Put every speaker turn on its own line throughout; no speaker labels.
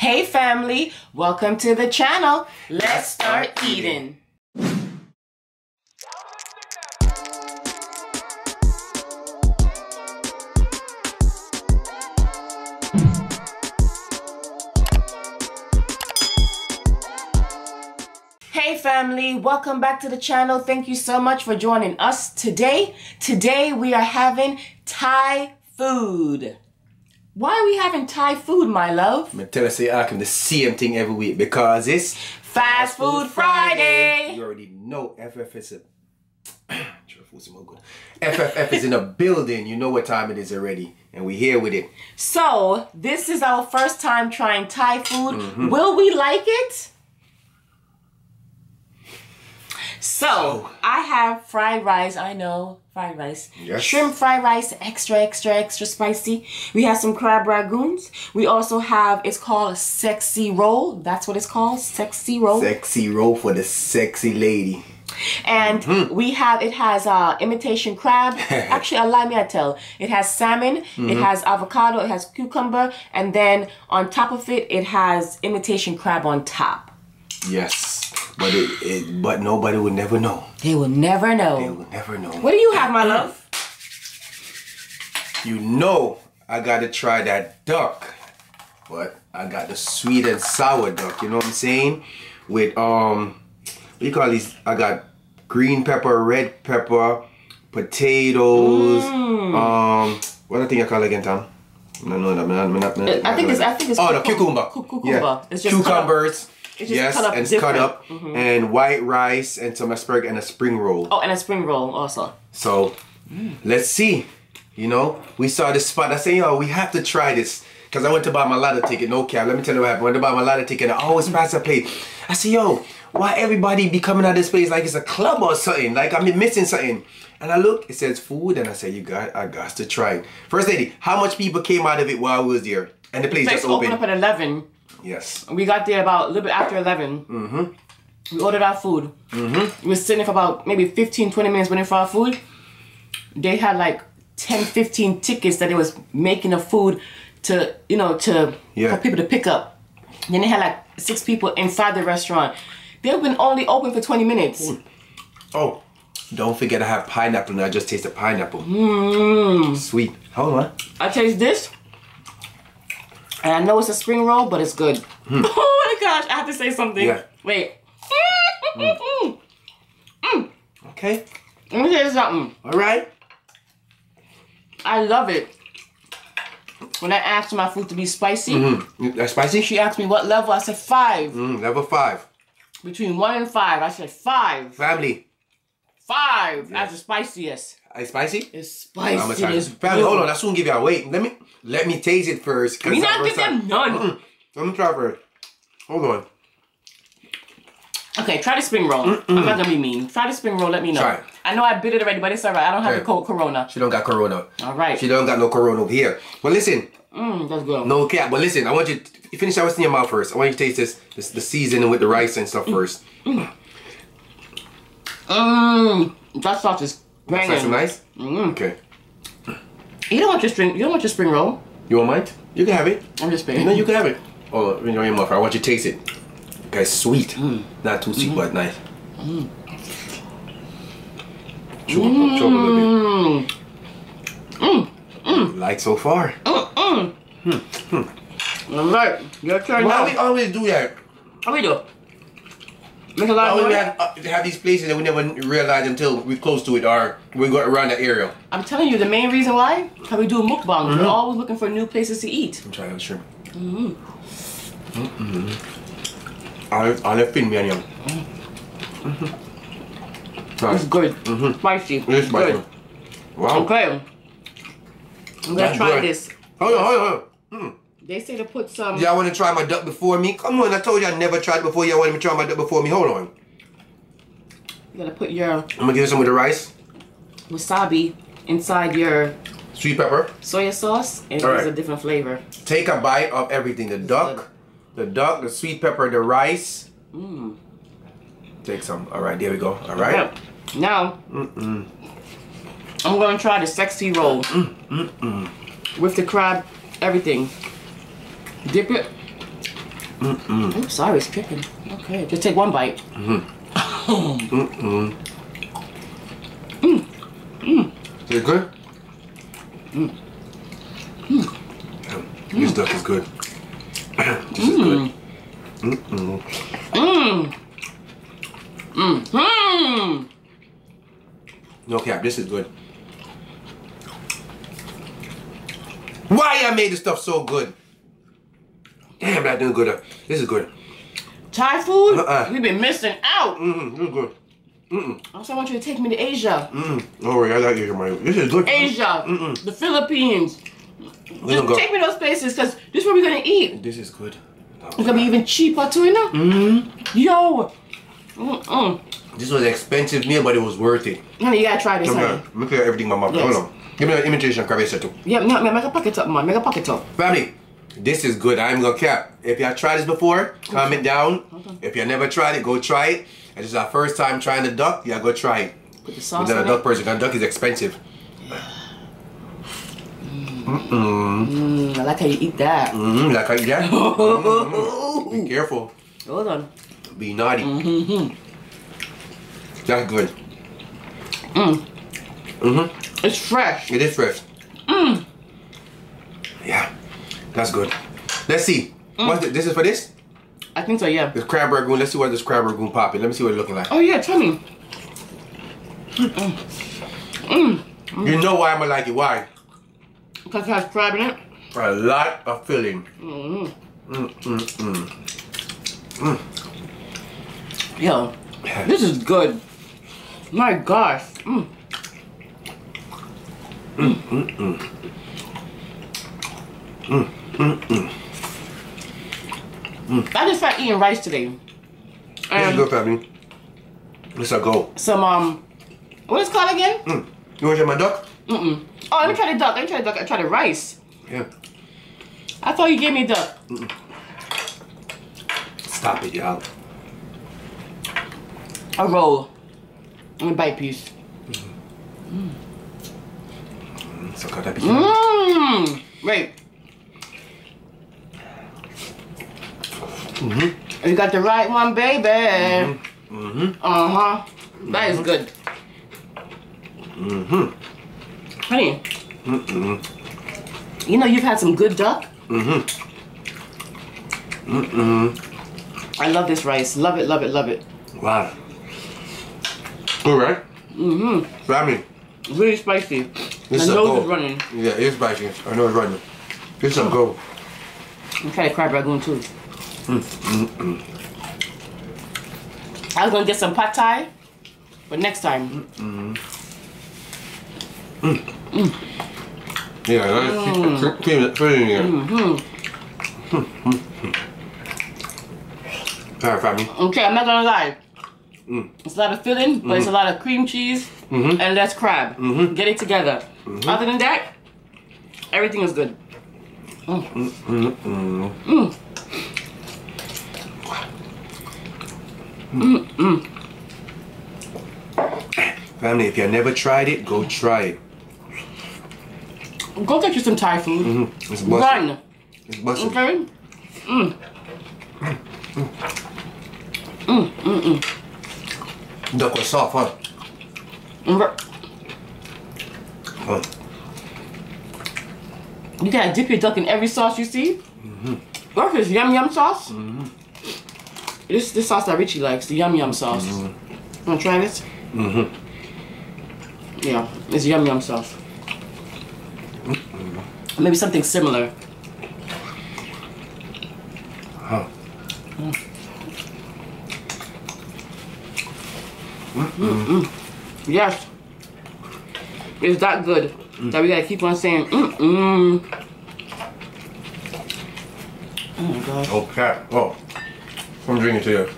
Hey family, welcome to the channel. Let's start eating. Hey family, welcome back to the channel. Thank you so much for joining us today. Today we are having Thai food. Why are we having Thai food, my love?
I tell us I can the same thing every week because it's
Fast Food Friday.
You already know FF is FFF is in a building. You know what time it is already, and we're here with it.
So this is our first time trying Thai food. Will we like it? So I have fried rice. I know, fried rice.
Yes.
Shrimp fried rice, extra spicy. We have some crab ragoons. We also have, it's called a sexy roll. That's what it's called, sexy roll.
Sexy roll for the sexy lady.
And we have, it has imitation crab. Actually, allow me to tell. It has salmon, it has avocado, it has cucumber, and then on top of it, it has imitation crab on top.
Yes. But but nobody will never know.
They will never know.
They will never know.
What do you have, my love?
You know I gotta try that duck. But I got the sweet and sour duck, you know what I'm saying? With what do you call these? I got green pepper, red pepper, potatoes, what I think I call it again, Tom?
I think it's
oh, the cucumber.
Cucumber.
Yeah.
It's just
cucumbers.
It's just
yes,
cut up
and it's
different.
cut up, and white rice, and some asparagus, and a spring roll.
Oh, and a spring roll also.
So, let's see. You know, we saw this spot. I said, yo, we have to try this. Because I went to buy my lotto ticket, no cap. Let me tell you what happened. I went to buy my lotto ticket, and I always pass a plate. I said, yo, why everybody be coming out this place like it's a club or something? Like I'm missing something. And I look, it says food, and I said, I got to try it. First lady, how much people came out of it while I was there? And the place just opened.
Opened up at 11.
Yes.
We got there about a little bit after 11. We ordered our food. We were sitting for about maybe 15-20 minutes waiting for our food. They had like 10-15 tickets that they was making of food to, you know, for people to pick up. Then they had like 6 people inside the restaurant. They've been only open for 20 minutes.
Oh, don't forget I have pineapple now. I just tasted pineapple. Sweet. Hold on.
I taste this. And I know it's a spring roll, but it's good. Oh my gosh, I have to say something.
Yeah.
Wait.
Okay.
Let me tell you something.
All right.
I love it. When I asked my food to be spicy,
That's spicy?
she asked me what level. I said 5.
Level 5.
Between 1 and 5. I said 5.
Family.
5. That's the spiciest.
It's spicy?
It's spicy. It's
family, hold on. I soon give you a wait. Let me taste it first.
We not give them none.
Let me try first. Hold on.
Okay, try the spring roll. I'm not gonna be mean. Try the spring roll. Let me know.
Try it.
I know I bit it already, but it's alright. I don't have the cold corona.
She don't got corona.
Alright.
She don't got no corona over here. But listen.
That's good.
No cap. But listen, I want you to finish that what's in your mouth first. I want you to taste the seasoning with the rice and stuff first.
That sauce is banging.
That's nice. Okay.
You don't want your spring roll.
You want mine? You can have it.
I'm just paying.
No, you can have it. Oh, in your mouth. I want you to taste it. Okay, sweet. Not too sweet, but nice. Choke a little bit. Like so far.
Alright, your turn now.
Why we always do that?
How we do? Make a lot of
We
noise.
have these places that we never realize until we're close to it or we go around the area.
I'm telling you, the main reason why, how we do mukbang. We're always looking for new places to eat.
I'm trying to shrimp. I'll fin me on you.
It's good. Spicy.
It's spicy.
Good.
Wow.
Okay. I'm gonna try this.
Hold on.
They say to put some.
Y'all want to try my duck before me? Come on, I told you I never tried it before. Y'all want me to try my duck before me? Hold on.
You gotta put your
I'm gonna give you some with the rice.
wasabi inside your
Sweet pepper.
soya sauce, and it's a different flavor.
Take a bite of everything. The duck, the sweet pepper, the rice. Take some. All right, there we go. All right.
Okay. Now, I'm gonna try the sexy roll with the crab, everything. Dip it Oops, sorry, it's chicken. Okay, just take one bite.
Is it good? This duck is good. This is good. No cap, this is good. Why I made this stuff so good? Damn, that doing good. This is good.
Thai food? We've been missing out.
This is good.
Also, I want you to take me to Asia.
Don't worry, I like Asia, man. This is good.
Asia, the Philippines.
Just
take me to those places, because this is where we're going to eat.
This is good.
It's going to be even cheaper too, you know? Yo.
This was an expensive meal, but it was worth it.
Honey, you got to try this, honey.
Let me clear everything, my mom.
Yes.
Hold on. Give me an imitation crab too.
Yeah, make a pocket up, man. Make a pocket up.
Family, this is good. I'm gonna cap. If you have tried this before, comment down. If you never tried it, go try it. And this is our first time trying the duck, yeah, go try it.
Put the sauce
You're
on
not a duck person, because duck is expensive.
I like how you eat that.
Like I eat that? Be careful.
Hold on.
Be naughty. That's good.
It's fresh.
It is fresh. Yeah, that's good. Let's see. What's this is for this?
I think so, yeah.
This crab ragoon. Let's see what this crab ragoon popping. Let me see what it's looking like.
Oh, yeah, tell me.
You know why I'm gonna like it? Why?
Because it has crab in it?
A lot of filling.
Yo, this is good. My gosh. I just started eating rice today.
This is good, family. This a go.
Some, what is it called again?
You want to try my duck?
Oh, let me try the duck. Let me try the duck. I try the rice.
Yeah.
I thought you gave me duck.
Stop it, y'all.
A roll. And a bite piece.
So got that
Wait. You got the right one, baby. That is good. Honey. You know you've had some good duck? I love this rice. Love it, love it, love it.
Wow. Good, right? Family.
Really spicy.
This
My
is
nose
go.
is running.
Yeah, it's spicy. I know it's running. This is a go.
I'm trying to crab ragoon too. I was gonna get some pad thai, but next time.
Yeah, that's filling here. Alright, family.
Okay, I'm not gonna lie. It's a lot of filling, but it's a lot of cream cheese and less crab. Get it together. Other than that, everything is good.
Family, if you never tried it, go try it.
Go get you some Thai food.
It's busted.
Run.
It's busted.
Okay?
Duck was soft, huh? Huh.
You gotta dip your duck in every sauce you see. Or if it's yum yum sauce. This sauce that Richie likes, the yum yum sauce. Wanna try this? Yeah, it's yum yum sauce. Maybe something similar.
Huh.
Yes. It's that good that we gotta keep on saying Oh my gosh.
Okay. Oh. I'm drinking to you.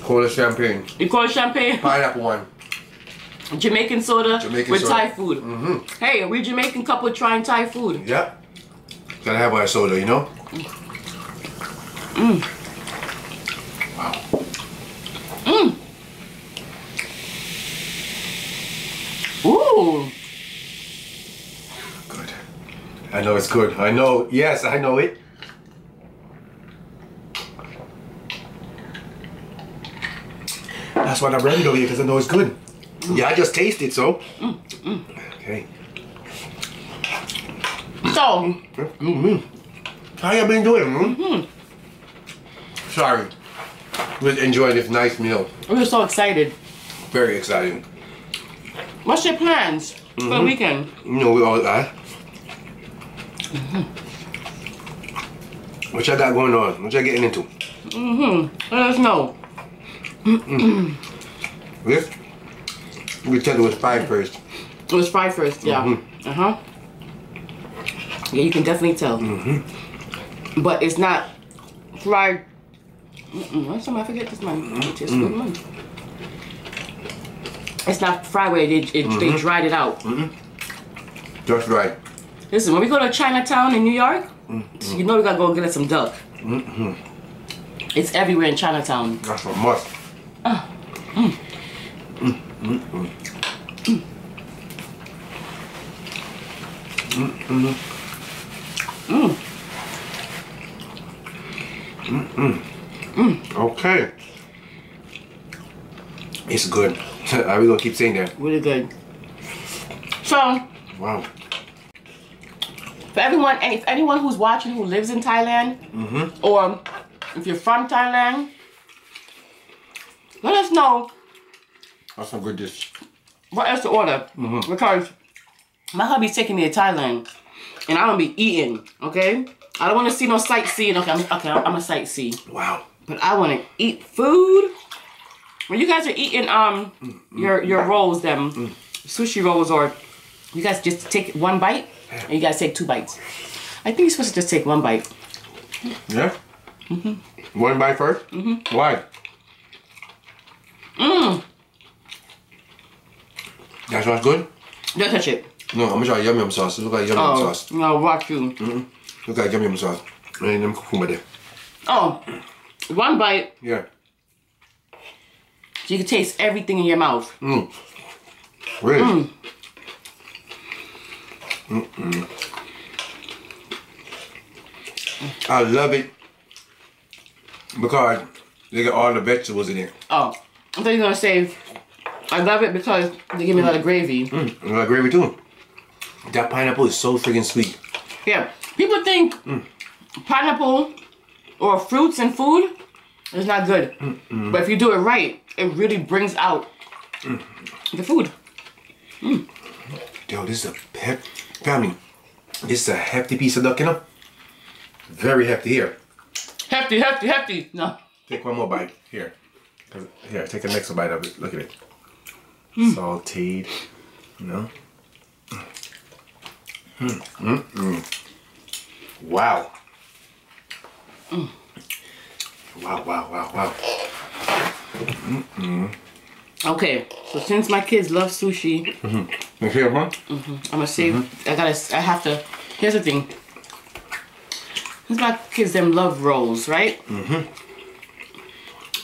Cola champagne.
You call it champagne?
Pineapple one.
Jamaican soda
Jamaican
with
soda.
Thai food. Hey, we Jamaican couple trying Thai food.
Yeah. Gotta have our soda, you know? Wow.
Ooh.
Good. I know it's good. I know. Yes, I know it. That's why I brought it over here, because I know it's good. Yeah, I just taste it, so. Okay.
So.
How you been doing? Sorry. We're enjoying this nice meal.
We're so excited.
Very exciting.
What's your plans for the weekend?
You know, we all that. What y'all got going on? What y'all getting into?
Let us know.
This? We tell it was fried first.
It was fried first, yeah. Yeah, you can definitely tell. But it's not fried. What's something I forget this one? It tastes good, man. It's not fried where they dried it out.
Just right.
Listen, when we go to Chinatown in New York, you know we gotta go get us some duck. It's everywhere in Chinatown.
That's a must. Okay. It's good. Are we gonna keep saying that?
Really good. So,
Wow.
for anyone who's watching who lives in Thailand, or if you're from Thailand, let us know
That's some good dish.
what else to order. Because my hubby's taking me to Thailand, and I'm gonna be eating. Okay, I don't want to see no sightseeing. Okay, I'm a sightsee.
Wow.
But I want to eat food. When you guys are eating your rolls, them sushi rolls, or you guys just take one bite, and you guys take 2 bites. I think you're supposed to just take 1 bite.
Yeah? One bite first? Why? That sounds good?
Don't touch it.
No, I'm gonna try yum yum sauce. Look like yum yum sauce.
No, watch you.
Look like yum yum sauce. And them cucumber there.
Oh, 1 bite,
Yeah.
so you can taste everything in your mouth.
Really? I love it because they got all the vegetables in it.
Oh, I thought you were gonna say, I love it because they give me a lot of gravy.
And I like gravy too. That pineapple is so freaking sweet.
Yeah, people think pineapple or fruits in food is not good. But if you do it right, it really brings out the food.
Yo, this is a family. This is a hefty piece of duck, you know? Very hefty here.
Hefty, hefty, hefty. No.
Take one more bite. Here. Here, take the next bite of it. Look at it. Salted. You know? Wow. Wow, wow, wow, wow.
Okay, so since my kids love sushi,
You hear, man?
I'm gonna save. I have to. Here's the thing. Since my kids them love rolls, right?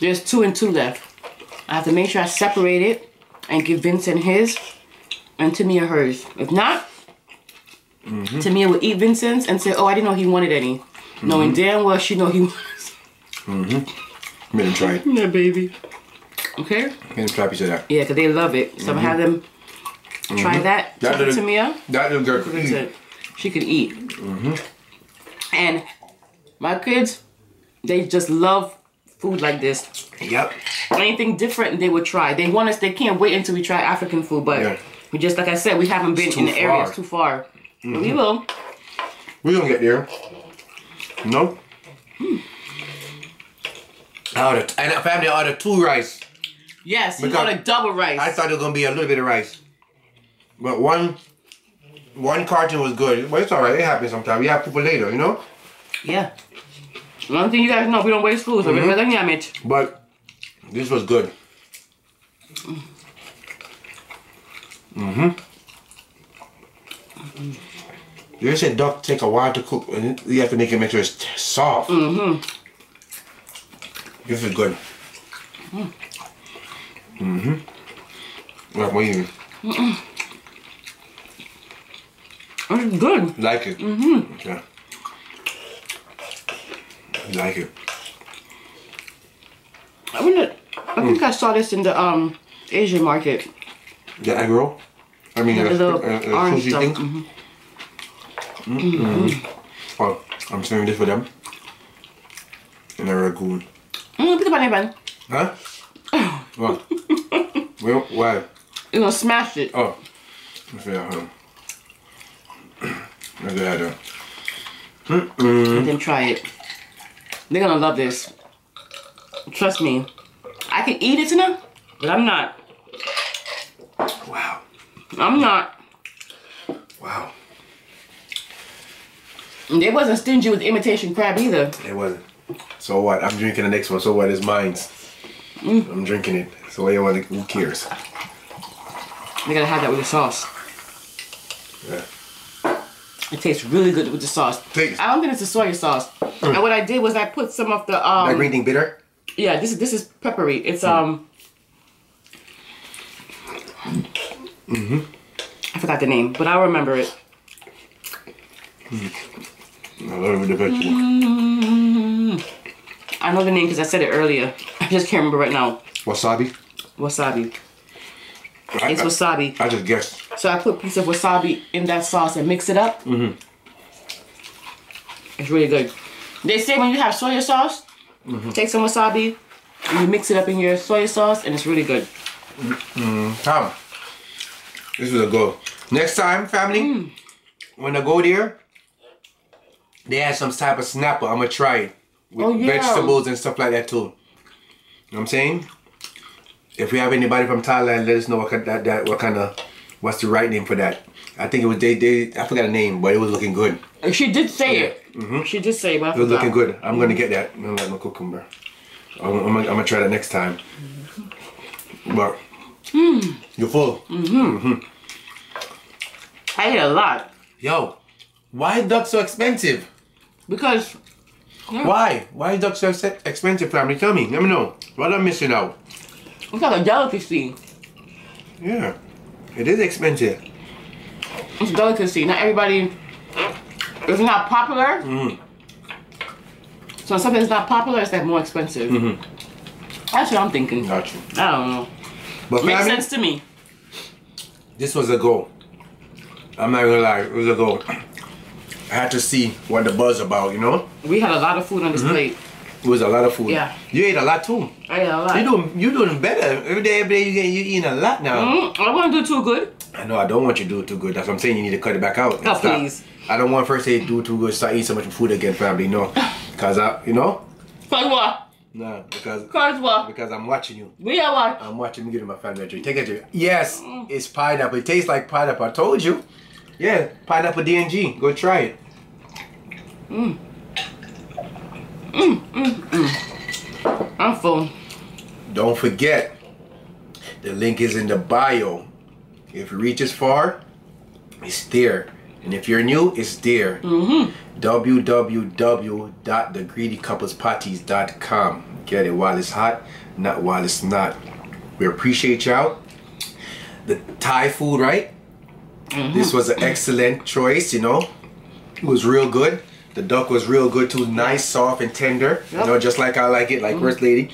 There's 2 and 2 left. I have to make sure I separate it and give Vincent his and Tamia hers. If not, Tamia will eat Vincent's and say, "Oh, I didn't know he wanted any," knowing damn well she know he wants.
Let him try it.
Yeah, baby. Okay.
Let him try a piece of that.
Yeah, because they love it. So I'm gonna have them try that.
That little-
Tamia.
That little girl could eat.
Vincent, she could eat. And my kids, they just love food like this.
Yep.
Anything different they would try. They want us. They can't wait until we try African food. But we just, like I said, we haven't been in the area. It's too far. But we will.
We're gonna get there. No? And a family ordered 2 rice.
Yes, you
Because
got a double rice.
I thought it was gonna be a little bit of rice. But one carton was good. But it's alright, it happens sometimes. We have people later, you know?
Yeah. One thing you guys know, we don't waste food, so we're gonna yam it.
But this was good. They said duck take a while to cook, and you have to make sure it's soft. This is good. Like what you
It's good.
like it? Yeah. You like it?
I think I saw this in the Asian market.
The egg roll? I mean,
the little orange
sushi
stuff.
thing? Oh, I'm saving this for them. And a ragoon.
Put it on there,
Huh? What? Well, why?
You're gonna smash it.
Oh. Let's see that, huh? Let's do that, though.
And then try it. They're gonna love this. Trust me. I can eat it tonight, but I'm not.
Wow.
I'm not.
Wow.
And they wasn't stingy with imitation crab either.
It wasn't. So what? I'm drinking the next one. So what is mine? I'm drinking it. So what you want? Who cares?
They gotta have that with the sauce.
Yeah.
It tastes really good with the sauce.
Taste.
I don't think it's a soy sauce. And what I did was I put some of the
That green thing bitter?
Yeah, this is peppery. It's I forgot the name, but I'll remember it.
I love it with the vegetable.
I know the name because I said it earlier. I just can't remember right now.
Wasabi?
Wasabi. It's wasabi.
I just guessed.
So I put a piece of wasabi in that sauce and mix it up. It's really good. They say when you have soy sauce, take some wasabi, and you mix it up in your soy sauce, and it's really good.
Tom, this was a go. Next time, family, when I go there, they have some type of snapper. I'm gonna try it with vegetables and stuff like that too. You know what I'm saying? If we have anybody from Thailand, let us know what's the right name for that. I think it was I forgot the name, but it was looking good.
She did say it. She did say it, but I
it was looking
forgot.
good. I'm gonna get that. I'm gonna like my cucumber. I'm gonna try that next time. But you're full.
I ate a lot.
Yo, why is duck so expensive?
Because
Why? Why is duck so expensive, family? Tell me. Let me know. What am I missing out?
it's like a delicacy.
Yeah, it is expensive.
It's a delicacy. Not everybody. It's not popular. So something's not popular, it's like more expensive. That's what I'm thinking.
Gotcha.
I don't know.
But
Makes
family,
sense to me.
this was a go. I'm not gonna lie, it was a go. I had to see what the buzz about, you know?
We had a lot of food on this plate.
It was a lot of food.
Yeah.
You ate a lot too.
I ate a lot.
You doing better. Every day you eating a lot now.
I won't do too good.
I know I don't want you to do it too good. That's what I'm saying. You need to cut it back out.
Oh, please.
I don't want first say do too good, start eating so much food again, family. No. Cause you know?
Cause what?
No, because
Cause what?
because I'm watching you.
We are what?
I'm watching you get in my family drink. Take a drink. Yes, it's pineapple. It tastes like pineapple. I told you. Yeah, pineapple DNG. Go try it.
I'm full.
Don't forget, the link is in the bio. If it reaches far, it's there. And if you're new, it's there. www.thegreedycouplespatties.com. Get it while it's hot, not while it's not. We appreciate y'all. The Thai food, right? This was an excellent choice, you know. It was real good. The duck was real good too. Nice, soft, and tender. You know, just like I like it, like First Lady.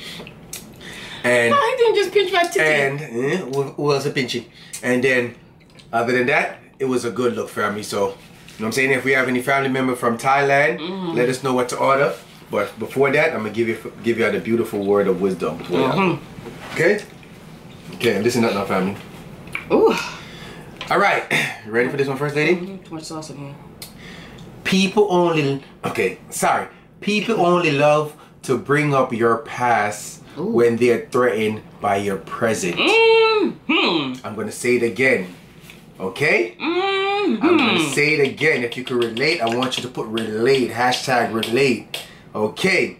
And
I didn't just pinch my titty.
and who else a pinchy? And then, other than that, it was a good look, family. So, you know what I'm saying? If we have any family member from Thailand, let us know what to order. But before that, I'm gonna give you the beautiful word of wisdom. Before that. Okay? Okay, listen up now, family.
Ooh.
All right, you ready for this one, First Lady?
Too much sauce in here.
People only love to bring up your past when they're threatened by your present. I'm gonna say it again. Okay? I'm gonna say it again. If you can relate, I want you to put relate. Hashtag relate. Okay.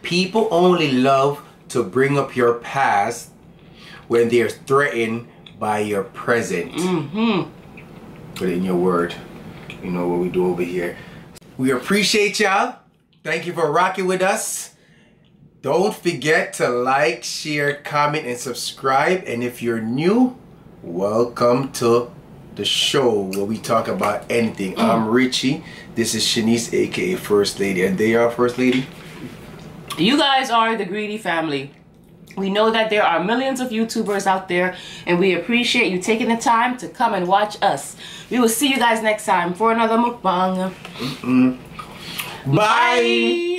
People only love to bring up your past when they're threatened by your present. Put it in your word. You know what we do over here. We appreciate y'all. Thank you for rocking with us. Don't forget to like, share, comment, and subscribe. And if you're new, welcome to the show where we talk about anything. I'm Richie. This is Shanice, aka First Lady. And they are First Lady.
You guys are the greedy family. We know that there are millions of YouTubers out there, and we appreciate you taking the time to come and watch us. We will see you guys next time for another mukbang.
Bye.